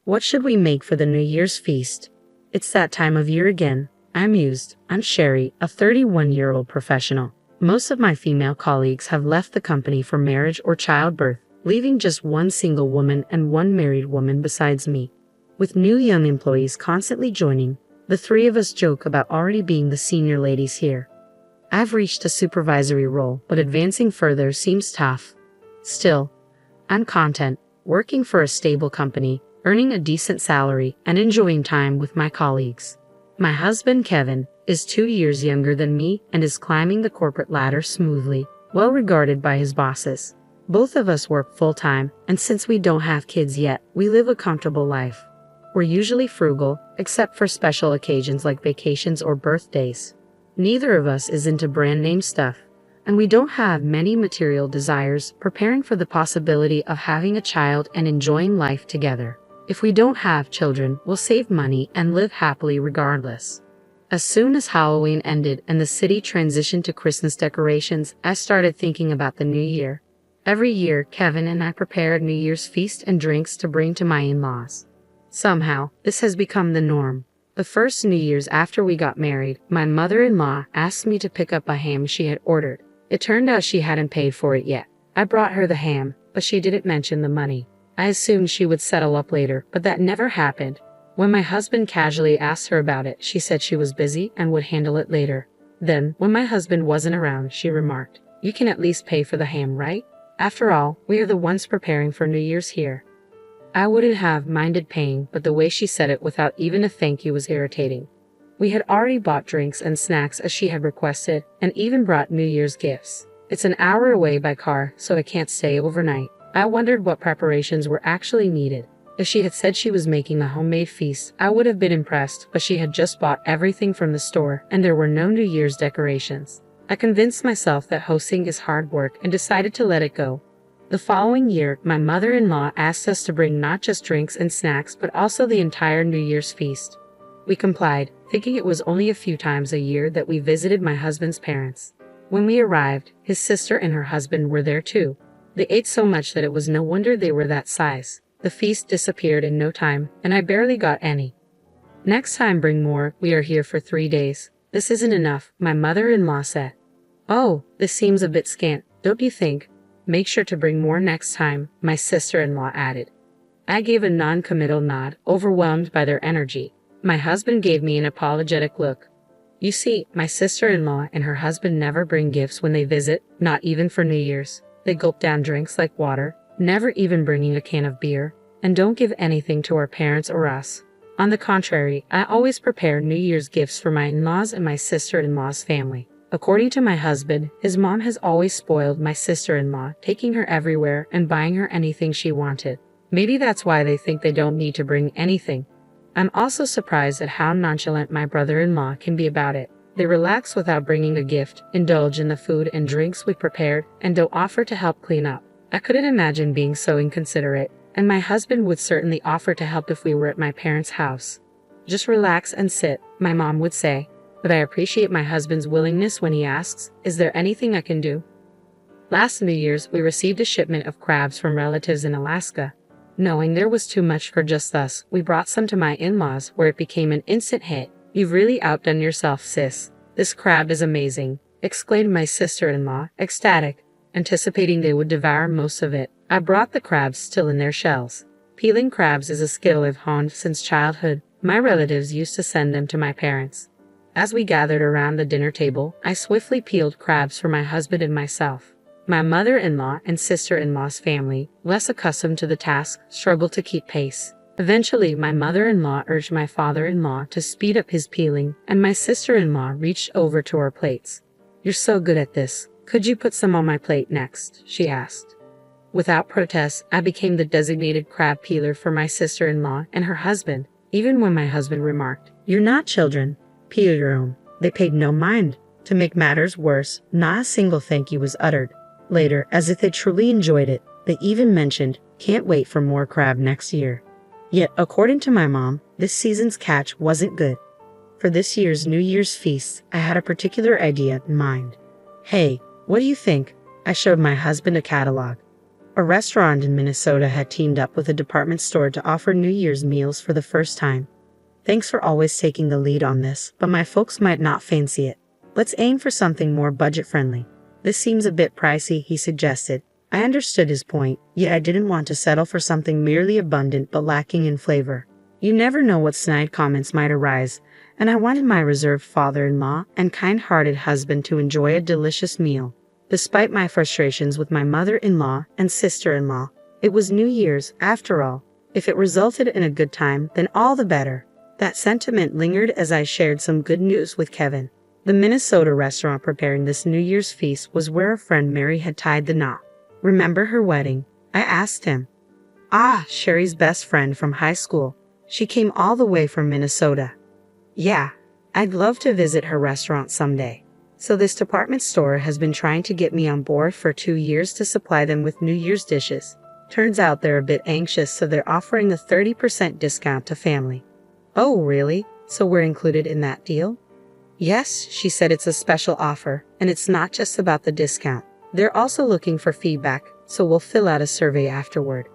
What should we make for the New Year's feast? It's that time of year again. I'm mused. I'm Sherry, a 31-year-old professional. Most of my female colleagues have left the company for marriage or childbirth, leaving just one single woman and one married woman besides me. With new young employees constantly joining, the three of us joke about already being the senior ladies here. I've reached a supervisory role, but advancing further seems tough. Still, I'm content, working for a stable company, earning a decent salary, and enjoying time with my colleagues. My husband, Kevin, is 2 years younger than me and is climbing the corporate ladder smoothly, well regarded by his bosses. Both of us work full-time, and since we don't have kids yet, we live a comfortable life. We're usually frugal, except for special occasions like vacations or birthdays. Neither of us is into brand name stuff, and we don't have many material desires, preparing for the possibility of having a child and enjoying life together. If we don't have children, we'll save money and live happily regardless. As soon as Halloween ended and the city transitioned to Christmas decorations, I started thinking about the new year. Every year, Kevin and I prepare a New Year's feast and drinks to bring to my in-laws. Somehow, this has become the norm. The first New Year's after we got married, my mother-in-law asked me to pick up a ham she had ordered. It turned out she hadn't paid for it yet. I brought her the ham, but she didn't mention the money. I assumed she would settle up later, but that never happened. When my husband casually asked her about it, she said she was busy and would handle it later. Then, when my husband wasn't around, she remarked, "You can at least pay for the ham, right? After all, we are the ones preparing for New Year's here." I wouldn't have minded paying, but the way she said it without even a thank you was irritating. We had already bought drinks and snacks as she had requested, and even brought New Year's gifts. It's an hour away by car, so I can't stay overnight. I wondered what preparations were actually needed. If she had said she was making a homemade feast, I would have been impressed, but she had just bought everything from the store, and there were no New Year's decorations. I convinced myself that hosting is hard work and decided to let it go. The following year, my mother-in-law asked us to bring not just drinks and snacks, but also the entire New Year's feast. We complied, thinking it was only a few times a year that we visited my husband's parents. When we arrived, his sister and her husband were there too. They ate so much that it was no wonder they were that size. The feast disappeared in no time, and I barely got any. "Next time bring more, we are here for 3 days. This isn't enough," my mother-in-law said. "Oh, this seems a bit scant, don't you think? Make sure to bring more next time," my sister-in-law added. I gave a non-committal nod, overwhelmed by their energy. My husband gave me an apologetic look. You see, my sister-in-law and her husband never bring gifts when they visit, not even for New Year's. They gulp down drinks like water, never even bringing a can of beer, and don't give anything to our parents or us. On the contrary, I always prepare New Year's gifts for my in-laws and my sister-in-law's family. According to my husband, his mom has always spoiled my sister-in-law, taking her everywhere and buying her anything she wanted. Maybe that's why they think they don't need to bring anything. I'm also surprised at how nonchalant my brother-in-law can be about it. They relax without bringing a gift, indulge in the food and drinks we prepared, and don't offer to help clean up. I couldn't imagine being so inconsiderate, and my husband would certainly offer to help if we were at my parents' house. "Just relax and sit," my mom would say. But I appreciate my husband's willingness when he asks, "Is there anything I can do?" Last New Year's, we received a shipment of crabs from relatives in Alaska. Knowing there was too much for just us, we brought some to my in-laws, where it became an instant hit. "You've really outdone yourself, sis. This crab is amazing," exclaimed my sister-in-law, ecstatic, anticipating they would devour most of it. I brought the crabs still in their shells. Peeling crabs is a skill I've honed since childhood. My relatives used to send them to my parents. As we gathered around the dinner table, I swiftly peeled crabs for my husband and myself. My mother-in-law and sister-in-law's family, less accustomed to the task, struggled to keep pace. Eventually, my mother-in-law urged my father-in-law to speed up his peeling, and my sister-in-law reached over to our plates. "You're so good at this. Could you put some on my plate next?" she asked. Without protest, I became the designated crab peeler for my sister-in-law and her husband, even when my husband remarked, "You're not children. Peel your own." They paid no mind. To make matters worse, not a single thank you was uttered. Later, as if they truly enjoyed it, they even mentioned, "Can't wait for more crab next year." Yet, according to my mom, this season's catch wasn't good. For this year's New Year's feast, I had a particular idea in mind. "Hey, what do you think?" I showed my husband a catalog. A restaurant in Minnesota had teamed up with a department store to offer New Year's meals for the first time. Thanks for always taking the lead on this, but my folks might not fancy it. Let's aim for something more budget-friendly. This seems a bit pricey, he suggested. I understood his point, yet I didn't want to settle for something merely abundant but lacking in flavor. You never know what snide comments might arise, and I wanted my reserved father-in-law and kind-hearted husband to enjoy a delicious meal. Despite my frustrations with my mother-in-law and sister-in-law, it was New Year's, after all. If it resulted in a good time, then all the better. That sentiment lingered as I shared some good news with Kevin. The Minnesota restaurant preparing this New Year's feast was where a friend Mary had tied the knot. Remember her wedding? I asked him. Ah, Sherry's best friend from high school. She came all the way from Minnesota. Yeah, I'd love to visit her restaurant someday. So this department store has been trying to get me on board for 2 years to supply them with New Year's dishes. Turns out they're a bit anxious, so they're offering a 30% discount to family. Oh, really? So we're included in that deal? Yes, she said it's a special offer, and it's not just about the discount. They're also looking for feedback, so we'll fill out a survey afterward.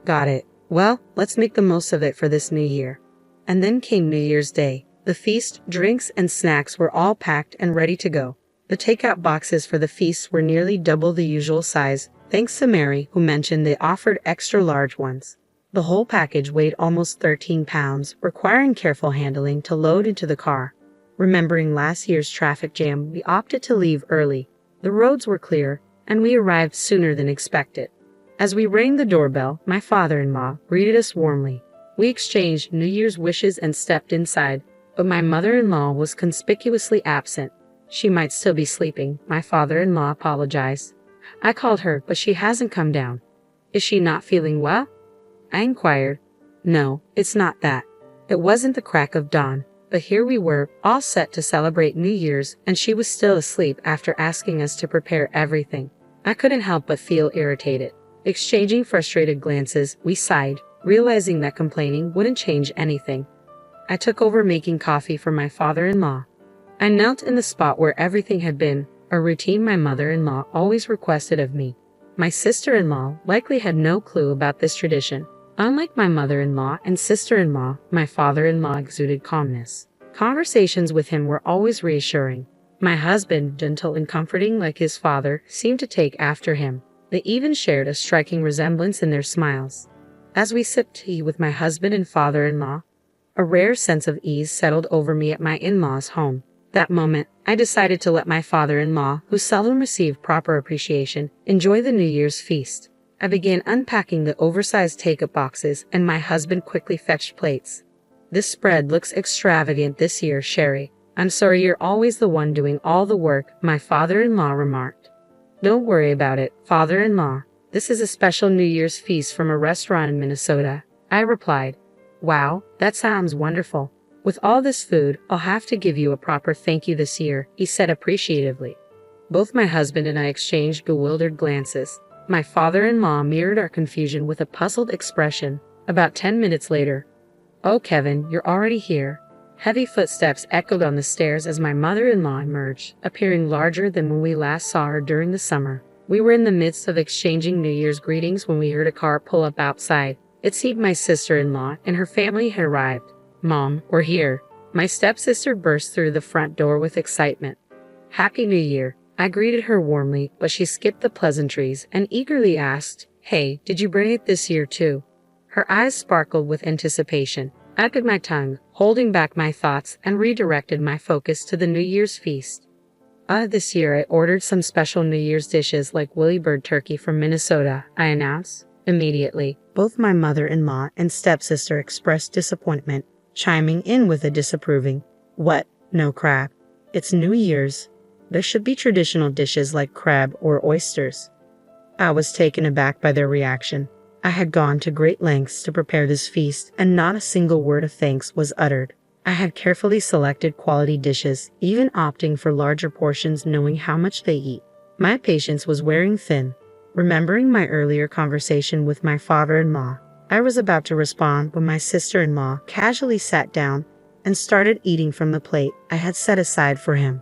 Got it. Well, let's make the most of it for this new year. And then came New Year's Day. The feast, drinks, and snacks were all packed and ready to go. The takeout boxes for the feast were nearly double the usual size, thanks to Mary, who mentioned they offered extra large ones. The whole package weighed almost 13 pounds, requiring careful handling to load into the car. Remembering last year's traffic jam, we opted to leave early. The roads were clear, and we arrived sooner than expected. As we rang the doorbell, my father-in-law greeted us warmly. We exchanged New Year's wishes and stepped inside, but my mother-in-law was conspicuously absent. She might still be sleeping, my father-in-law apologized. I called her, but she hasn't come down. Is she not feeling well? I inquired. No, it's not that. It wasn't the crack of dawn, but here we were, all set to celebrate New Year's, and she was still asleep after asking us to prepare everything. I couldn't help but feel irritated. Exchanging frustrated glances, we sighed, realizing that complaining wouldn't change anything. I took over making coffee for my father-in-law. I knelt in the spot where everything had been, a routine my mother-in-law always requested of me. My sister-in-law likely had no clue about this tradition. Unlike my mother-in-law and sister-in-law, my father-in-law exuded calmness. Conversations with him were always reassuring. My husband, gentle and comforting like his father, seemed to take after him. They even shared a striking resemblance in their smiles. As we sipped tea with my husband and father-in-law, a rare sense of ease settled over me at my in-laws' home. That moment, I decided to let my father-in-law, who seldom received proper appreciation, enjoy the New Year's feast. I began unpacking the oversized take-up boxes, and my husband quickly fetched plates. This spread looks extravagant this year, Sherry. I'm sorry you're always the one doing all the work, my father-in-law remarked. Don't worry about it, father-in-law. This is a special New Year's feast from a restaurant in Minnesota, I replied. Wow, that sounds wonderful. With all this food, I'll have to give you a proper thank you this year, he said appreciatively. Both my husband and I exchanged bewildered glances. My father-in-law mirrored our confusion with a puzzled expression. About 10 minutes later, "Oh, Kevin, you're already here." Heavy footsteps echoed on the stairs as my mother-in-law emerged, appearing larger than when we last saw her during the summer. We were in the midst of exchanging New Year's greetings when we heard a car pull up outside. It seemed my sister-in-law and her family had arrived. "Mom, we're here." My stepsister burst through the front door with excitement. "Happy New Year." I greeted her warmly, but she skipped the pleasantries and eagerly asked, "Hey, did you bring it this year too?" Her eyes sparkled with anticipation. I bit my tongue, holding back my thoughts, and redirected my focus to the New Year's feast. This year I ordered some special New Year's dishes like Willy Bird turkey from Minnesota, I announced. Immediately, both my mother-in-law and stepsister expressed disappointment, chiming in with a disapproving, "What? No crab? It's New Year's. There should be traditional dishes like crab or oysters." I was taken aback by their reaction. I had gone to great lengths to prepare this feast, and not a single word of thanks was uttered. I had carefully selected quality dishes, even opting for larger portions knowing how much they eat. My patience was wearing thin. Remembering my earlier conversation with my father-in-law, I was about to respond when my sister-in-law casually sat down and started eating from the plate I had set aside for him.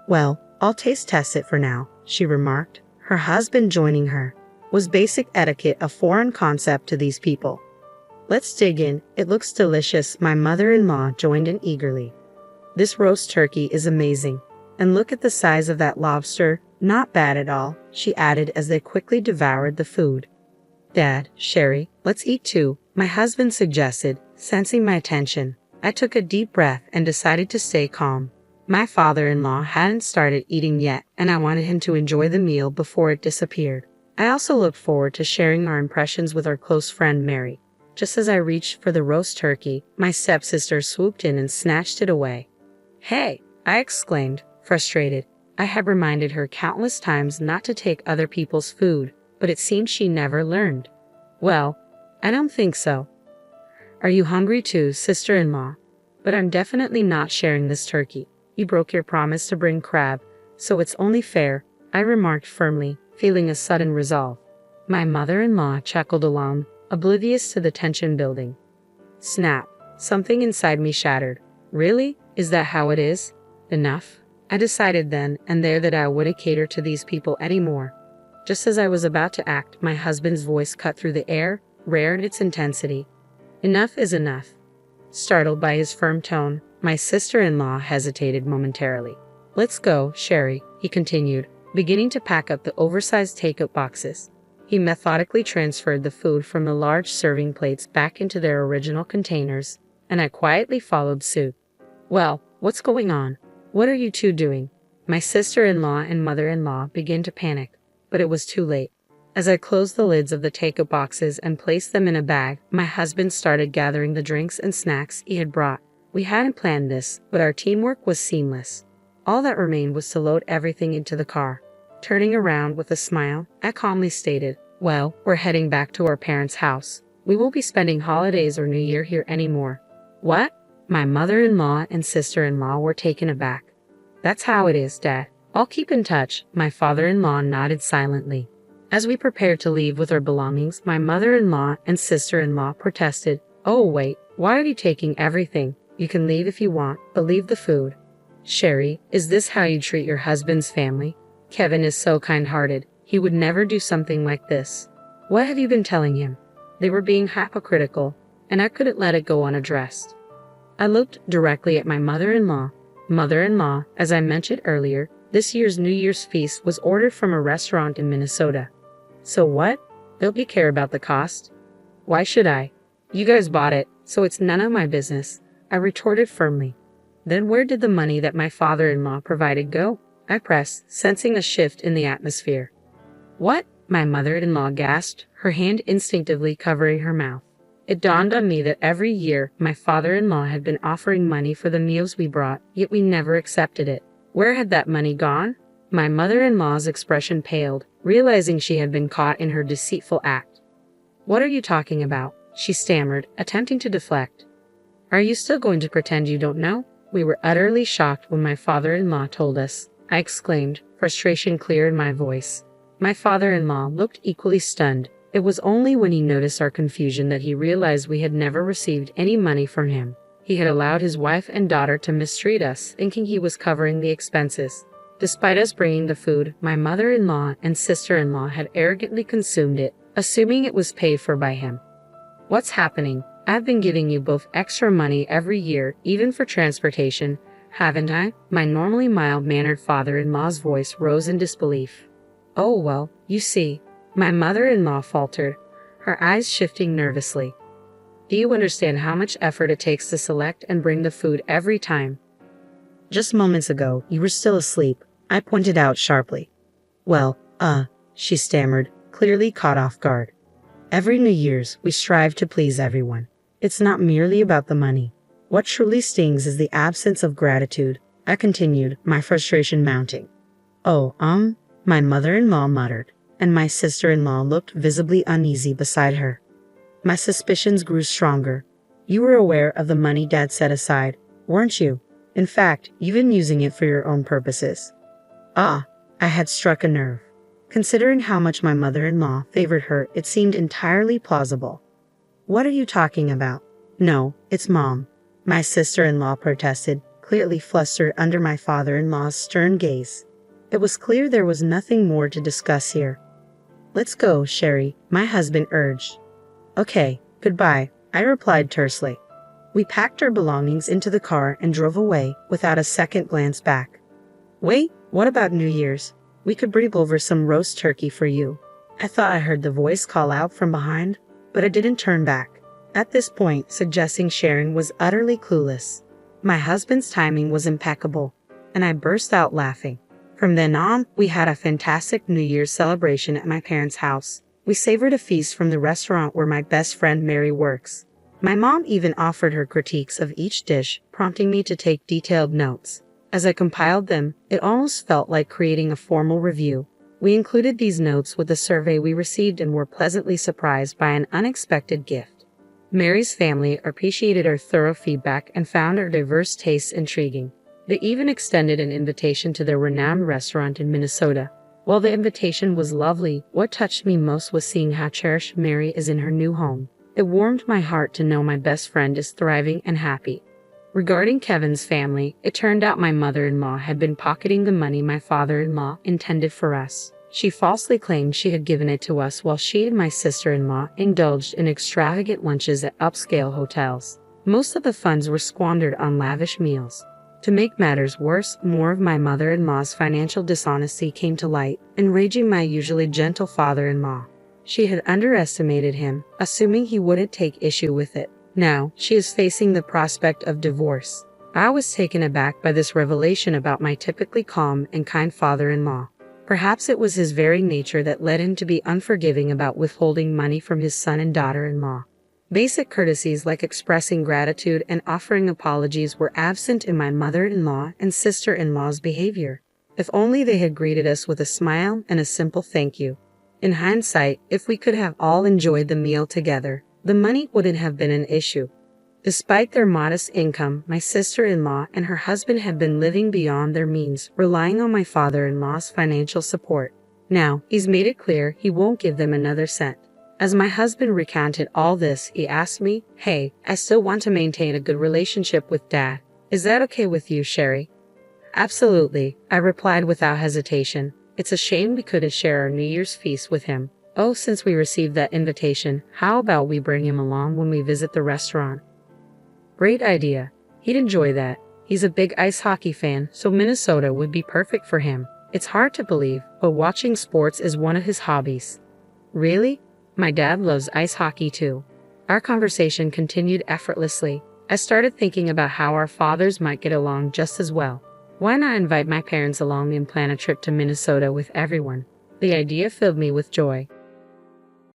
"Well, I'll taste test it for now," she remarked, her husband joining her. Was basic etiquette a foreign concept to these people? Let's dig in. It looks delicious. My mother-in-law joined in eagerly. This roast turkey is amazing. And look at the size of that lobster. Not bad at all, she added as they quickly devoured the food. Dad, Sherry, let's eat too, my husband suggested, sensing my attention. I took a deep breath and decided to stay calm. My father-in-law hadn't started eating yet, and I wanted him to enjoy the meal before it disappeared. I also looked forward to sharing our impressions with our close friend Mary. Just as I reached for the roast turkey, my stepsister swooped in and snatched it away. Hey, I exclaimed, frustrated. I had reminded her countless times not to take other people's food, but it seemed she never learned. Well, I don't think so. Are you hungry too, sister-in-law? But I'm definitely not sharing this turkey. You broke your promise to bring crab, so it's only fair, I remarked firmly, feeling a sudden resolve. My mother-in-law chuckled along, oblivious to the tension building. Snap! Something inside me shattered. Really? Is that how it is? Enough? I decided then and there that I wouldn't cater to these people anymore. Just as I was about to act, my husband's voice cut through the air, rare in its intensity. Enough is enough. Startled by his firm tone, my sister-in-law hesitated momentarily. Let's go, Sherry, he continued, beginning to pack up the oversized take-up boxes. He methodically transferred the food from the large serving plates back into their original containers, and I quietly followed suit. Well, what's going on? What are you two doing? My sister-in-law and mother-in-law began to panic, but it was too late. As I closed the lids of the take-up boxes and placed them in a bag, my husband started gathering the drinks and snacks he had brought. We hadn't planned this, but our teamwork was seamless. All that remained was to load everything into the car. Turning around with a smile, I calmly stated, well, we're heading back to our parents' house. We won't be spending holidays or New Year here anymore. What? My mother-in-law and sister-in-law were taken aback. That's how it is, Dad. I'll keep in touch, my father-in-law nodded silently. As we prepared to leave with our belongings, my mother-in-law and sister-in-law protested. Oh wait, why are you taking everything? You can leave if you want, but leave the food. Sherry, is this how you treat your husband's family? Kevin is so kind-hearted. He would never do something like this. What have you been telling him? They were being hypocritical, and I couldn't let it go unaddressed. I looked directly at my mother-in-law. Mother-in-law, as I mentioned earlier, this year's New Year's feast was ordered from a restaurant in Minnesota. So what? Don't you care about the cost? Why should I? You guys bought it, so it's none of my business, I retorted firmly. Then where did the money that my father-in-law provided go? I pressed, sensing a shift in the atmosphere. What? My mother-in-law gasped, her hand instinctively covering her mouth. It dawned on me that every year my father-in-law had been offering money for the meals we brought, yet we never accepted it. Where had that money gone? My mother-in-law's expression paled, realizing she had been caught in her deceitful act. What are you talking about? She stammered, attempting to deflect. Are you still going to pretend you don't know? We were utterly shocked when my father-in-law told us, I exclaimed, frustration clear in my voice. My father-in-law looked equally stunned. It was only when he noticed our confusion that he realized we had never received any money from him. He had allowed his wife and daughter to mistreat us, thinking he was covering the expenses. Despite us bringing the food, my mother-in-law and sister-in-law had arrogantly consumed it, assuming it was paid for by him. What's happening? I've been giving you both extra money every year, even for transportation, haven't I? My normally mild-mannered father-in-law's voice rose in disbelief. Oh well, you see. My mother-in-law faltered, her eyes shifting nervously. Do you understand how much effort it takes to select and bring the food every time? Just moments ago, you were still asleep, I pointed out sharply. Well, she stammered, clearly caught off guard. Every New Year's, we strive to please everyone. It's not merely about the money. What truly stings is the absence of gratitude, I continued, my frustration mounting. Oh, my mother-in-law muttered, and my sister-in-law looked visibly uneasy beside her. My suspicions grew stronger. You were aware of the money Dad set aside, weren't you? In fact, you've been using it for your own purposes. I had struck a nerve. Considering how much my mother-in-law favored her, it seemed entirely plausible. What are you talking about? No, it's Mom. My sister-in-law protested, clearly flustered under my father-in-law's stern gaze. It was clear there was nothing more to discuss here. Let's go, Sherry, my husband urged. Okay, goodbye, I replied tersely. We packed our belongings into the car and drove away without a second glance back. Wait, what about New Year's? We could bring over some roast turkey for you. I thought I heard the voice call out from behind, but I didn't turn back. At this point, suggesting sharing was utterly clueless. My husband's timing was impeccable, and I burst out laughing. From then on, we had a fantastic New Year's celebration at my parents' house. We savored a feast from the restaurant where my best friend Mary works. My mom even offered her critiques of each dish, prompting me to take detailed notes. As I compiled them, it almost felt like creating a formal review. We included these notes with the survey we received and were pleasantly surprised by an unexpected gift. Mary's family appreciated our thorough feedback and found our diverse tastes intriguing. They even extended an invitation to their renowned restaurant in Minnesota. While the invitation was lovely, what touched me most was seeing how cherished Mary is in her new home. It warmed my heart to know my best friend is thriving and happy. Regarding Kevin's family, it turned out my mother-in-law had been pocketing the money my father-in-law intended for us. She falsely claimed she had given it to us while she and my sister-in-law indulged in extravagant lunches at upscale hotels. Most of the funds were squandered on lavish meals. To make matters worse, more of my mother-in-law's financial dishonesty came to light, enraging my usually gentle father-in-law. She had underestimated him, assuming he wouldn't take issue with it. Now, she is facing the prospect of divorce. I was taken aback by this revelation about my typically calm and kind father-in-law. Perhaps it was his very nature that led him to be unforgiving about withholding money from his son and daughter-in-law. Basic courtesies like expressing gratitude and offering apologies were absent in my mother-in-law and sister-in-law's behavior. If only they had greeted us with a smile and a simple thank you. In hindsight, if we could have all enjoyed the meal together, the money wouldn't have been an issue. Despite their modest income, my sister-in-law and her husband had been living beyond their means, relying on my father-in-law's financial support. Now, he's made it clear he won't give them another cent. As my husband recounted all this, he asked me, "Hey, I still want to maintain a good relationship with Dad. Is that okay with you, Sherry?" "Absolutely," I replied without hesitation. It's a shame we couldn't share our New Year's feast with him. Oh, since we received that invitation, how about we bring him along when we visit the restaurant? Great idea. He'd enjoy that. He's a big ice hockey fan, so Minnesota would be perfect for him. It's hard to believe, but watching sports is one of his hobbies. Really? My dad loves ice hockey too. Our conversation continued effortlessly. I started thinking about how our fathers might get along just as well. Why not invite my parents along and plan a trip to Minnesota with everyone? The idea filled me with joy.